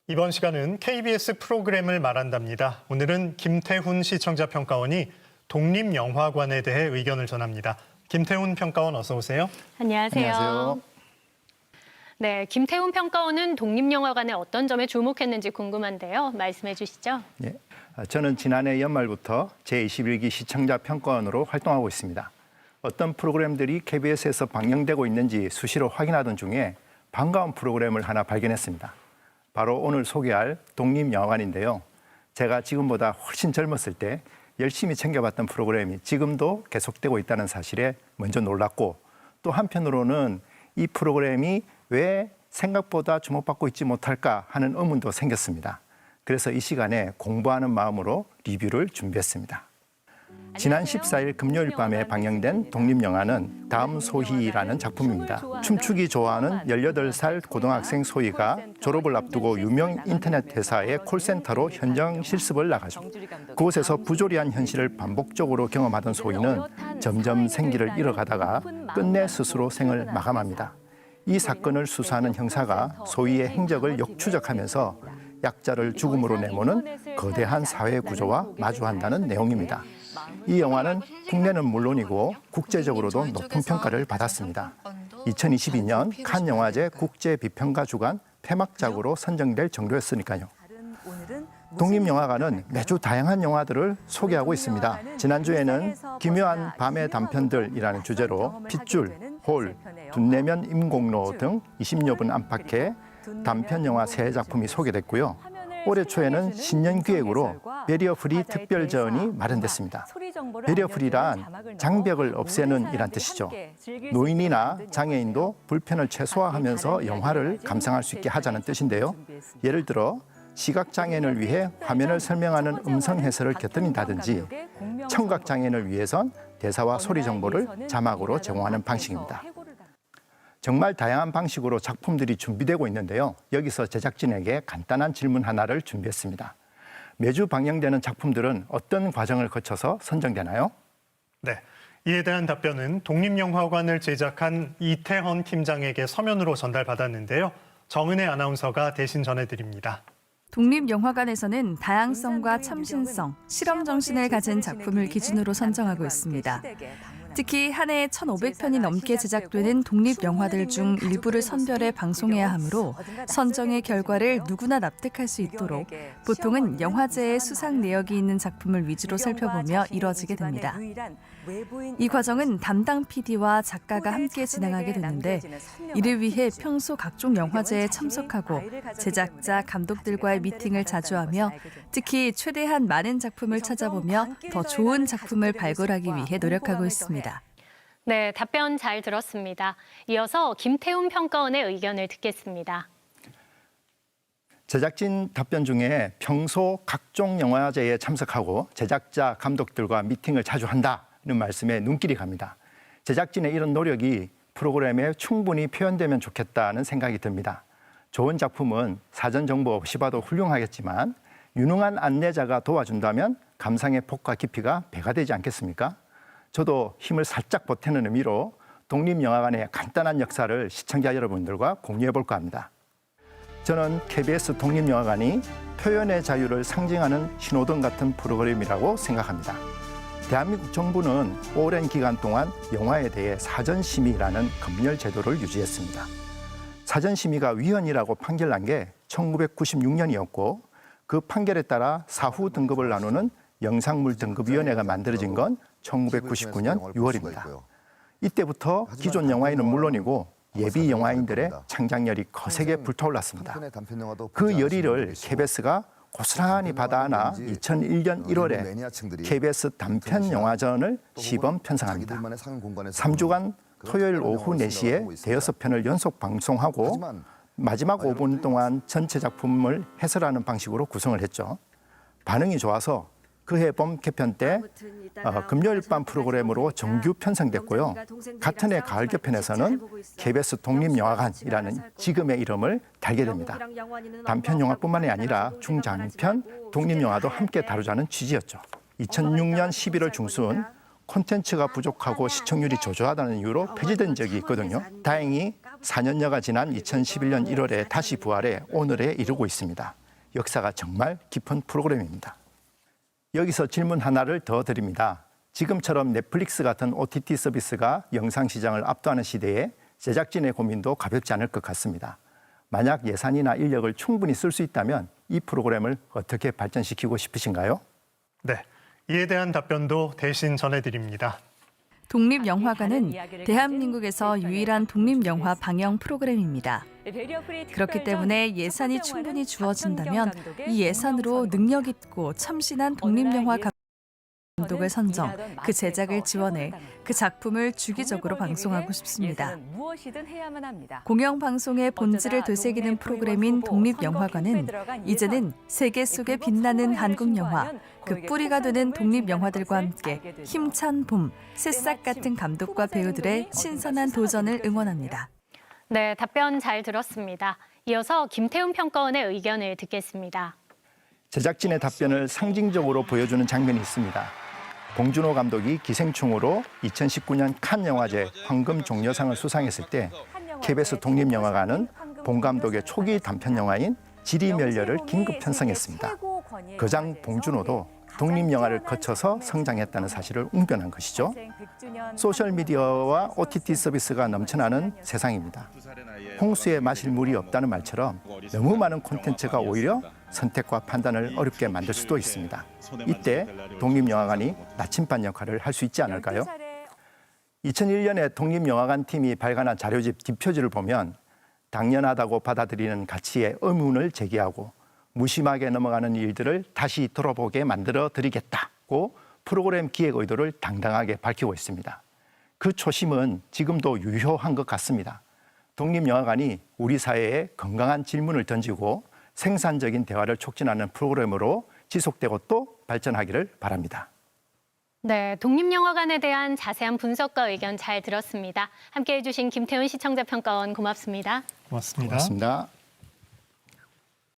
이번 시간은 KBS 프로그램을 말한답니다. 오늘은 김태훈 시청자 평가원이 독립영화관에 대해 의견을 전합니다. 김태훈 평가원 어서 오세요. 안녕하세요. 안녕하세요. 네, 김태훈 평가원은 독립영화관의 어떤 점에 주목했는지 궁금한데요. 말씀해 주시죠. 예, 저는 지난해 연말부터 제21기 시청자 평가원으로 활동하고 있습니다. 어떤 프로그램들이 KBS에서 방영되고 있는지 수시로 확인하던 중에 반가운 프로그램을 하나 발견했습니다. 바로 오늘 소개할 독립영화관인데요. 제가 지금보다 훨씬 젊었을 때 열심히 챙겨봤던 프로그램이 지금도 계속되고 있다는 사실에 먼저 놀랐고, 또 한편으로는 이 프로그램이 왜 생각보다 주목받고 있지 못할까 하는 의문도 생겼습니다. 그래서 이 시간에 공부하는 마음으로 리뷰를 준비했습니다. 지난 14일 금요일 밤에 방영된 독립영화는 다음 소희라는 작품입니다. 춤추기 좋아하는 18살 고등학생 소희가 졸업을 앞두고 유명 인터넷 회사의 콜센터로 현장 실습을 나가죠. 그곳에서 부조리한 현실을 반복적으로 경험하던 소희는 점점 생기를 잃어가다가 끝내 스스로 생을 마감합니다. 이 사건을 수사하는 형사가 소희의 행적을 역추적하면서 약자를 죽음으로 내모는 거대한 사회 구조와 마주한다는 내용입니다. 이 영화는 국내는 물론이고 국제적으로도 높은 평가를 받았습니다. 2022년 칸 영화제 국제 비평가 주간 폐막작으로 선정될 정도였으니까요. 독립영화관은 매주 다양한 영화들을 소개하고 있습니다. 지난주에는 기묘한 밤의 단편들이라는 주제로 핏줄, 홀, 둔내면 임공로 등 20여 분 안팎의 단편 영화 3작품이 소개됐고요. 올해 초에는 신년 기획으로 베리어 프리 특별전이 마련됐습니다. 베리어 프리란 장벽을 없애는 이란 뜻이죠. 노인이나 장애인도 불편을 최소화하면서 영화를 감상할 수 있게 하자는 뜻인데요. 예를 들어 시각장애인을 위해 화면을 설명하는 음성 해설을 곁들인다든지 청각장애인을 위해선 대사와 소리 정보를 자막으로 제공하는 방식입니다. 정말 다양한 방식으로 작품들이 준비되고 있는데요. 여기서 제작진에게 간단한 질문 하나를 준비했습니다. 매주 방영되는 작품들은 어떤 과정을 거쳐서 선정되나요? 네, 이에 대한 답변은 독립영화관을 제작한 이태헌 팀장에게 서면으로 전달받았는데요. 정은혜 아나운서가 대신 전해드립니다. 독립영화관에서는 다양성과 참신성, 실험 정신을 가진 작품을 기준으로 선정하고 있습니다. 특히 한 해에 1,500편이 넘게 제작되는 독립영화들 중 일부를 선별해 방송해야 하므로 선정의 결과를 누구나 납득할 수 있도록 보통은 영화제에 수상 내역이 있는 작품을 위주로 살펴보며 이뤄지게 됩니다. 이 과정은 담당 PD와 작가가 함께 진행하게 되는데, 이를 위해 평소 각종 영화제에 참석하고 제작자, 감독들과의 미팅을 자주 하며 특히 최대한 많은 작품을 찾아보며 더 좋은 작품을 발굴하기 위해 노력하고 있습니다. 네, 답변 잘 들었습니다. 이어서 김태훈 평가원의 의견을 듣겠습니다. 제작진 답변 중에 평소 각종 영화제에 참석하고 제작자, 감독들과 미팅을 자주 한다는 말씀에 눈길이 갑니다. 제작진의 이런 노력이 프로그램에 충분히 표현되면 좋겠다는 생각이 듭니다. 좋은 작품은 사전 정보 없이 봐도 훌륭하겠지만 유능한 안내자가 도와준다면 감상의 폭과 깊이가 배가 되지 않겠습니까? 저도 힘을 살짝 보태는 의미로 독립영화관의 간단한 역사를 시청자 여러분들과 공유해 볼까 합니다. 저는 KBS 독립영화관이 표현의 자유를 상징하는 신호등 같은 프로그램이라고 생각합니다. 대한민국 정부는 오랜 기간 동안 영화에 대해 사전심의라는 검열 제도를 유지했습니다. 사전심의가 위헌이라고 판결난 게 1996년이었고 그 판결에 따라 사후 등급을 나누는 영상물 등급위원회가 만들어진 건 1999년 6월입니다. 이때부터 기존 영화인은 물론이고 예비 영화인들의 창작열이 거세게 불타올랐습니다. 그 열의를 KBS가 고스란히 받아안아 2001년 1월에 KBS 단편영화전을 시범 편성합니다. 3주간 토요일 오후 4시에 5편을 연속 방송하고 마지막 5분 동안 전체 작품을 해설하는 방식으로 구성을 했죠. 반응이 좋아서 그해 봄 개편 때 금요일 밤 프로그램으로 정규 편성됐고요. 같은 해 가을 개편에서는 KBS 독립영화관이라는 지금의 이름을 달게 됩니다. 단편 영화뿐만이 아니라 중장편, 독립영화도 함께 다루자는 취지였죠. 2006년 11월 중순 콘텐츠가 부족하고 시청률이 저조하다는 이유로 폐지된 적이 있거든요. 다행히 4년여가 지난 2011년 1월에 다시 부활해 오늘에 이르고 있습니다. 역사가 정말 깊은 프로그램입니다. 여기서 질문 하나를 더 드립니다. 지금처럼 넷플릭스 같은 OTT 서비스가 영상 시장을 압도하는 시대에 제작진의 고민도 가볍지 않을 것 같습니다. 만약 예산이나 인력을 충분히 쓸 수 있다면 이 프로그램을 어떻게 발전시키고 싶으신가요? 네, 이에 대한 답변도 대신 전해드립니다. 독립영화관은 대한민국에서 유일한 독립영화 방영 프로그램입니다. 그렇기 때문에 예산이 충분히 주어진다면 이 예산으로 능력 있고 참신한 독립영화 감독을 선정, 그 제작을 지원해 그 작품을 주기적으로 방송하고 싶습니다. 공영방송의 본질을 되새기는 프로그램인 독립영화관은 이제는 세계 속에 빛나는 한국 영화, 그 뿌리가 되는 독립영화들과 함께 힘찬 봄, 새싹 같은 감독과 배우들의 신선한 도전을 응원합니다. 네, 답변 잘 들었습니다. 이어서 김태훈 평가원의 의견을 듣겠습니다. 제작진의 답변을 상징적으로 보여주는 장면이 있습니다. 봉준호 감독이 기생충으로 2019년 칸 영화제 황금 종려상을 수상했을 때 KBS 독립영화관은 봉 감독의 초기 단편 영화인 지리멸렬을 긴급 편성했습니다. 거장 봉준호도 독립영화를 거쳐서 성장했다는 사실을 웅변한 것이죠. 소셜미디어와 OTT 서비스가 넘쳐나는 세상입니다. 홍수에 마실 물이 없다는 말처럼 너무 많은 콘텐츠가 오히려 선택과 판단을 어렵게 만들 수도 있습니다. 이때 독립영화관이 나침반 역할을 할 수 있지 않을까요? 2001년에 독립영화관 팀이 발간한 자료집 뒷표지를 보면 당연하다고 받아들이는 가치에 의문을 제기하고 무심하게 넘어가는 일들을 다시 돌아보게 만들어 드리겠다고 프로그램 기획 의도를 당당하게 밝히고 있습니다. 그 초심은 지금도 유효한 것 같습니다. 독립영화관이 우리 사회에 건강한 질문을 던지고 생산적인 대화를 촉진하는 프로그램으로 지속되고 또 발전하기를 바랍니다. 네, 독립영화관에 대한 자세한 분석과 의견 잘 들었습니다. 함께해 주신 김태훈 시청자평가원 고맙습니다. 고맙습니다. 고맙습니다.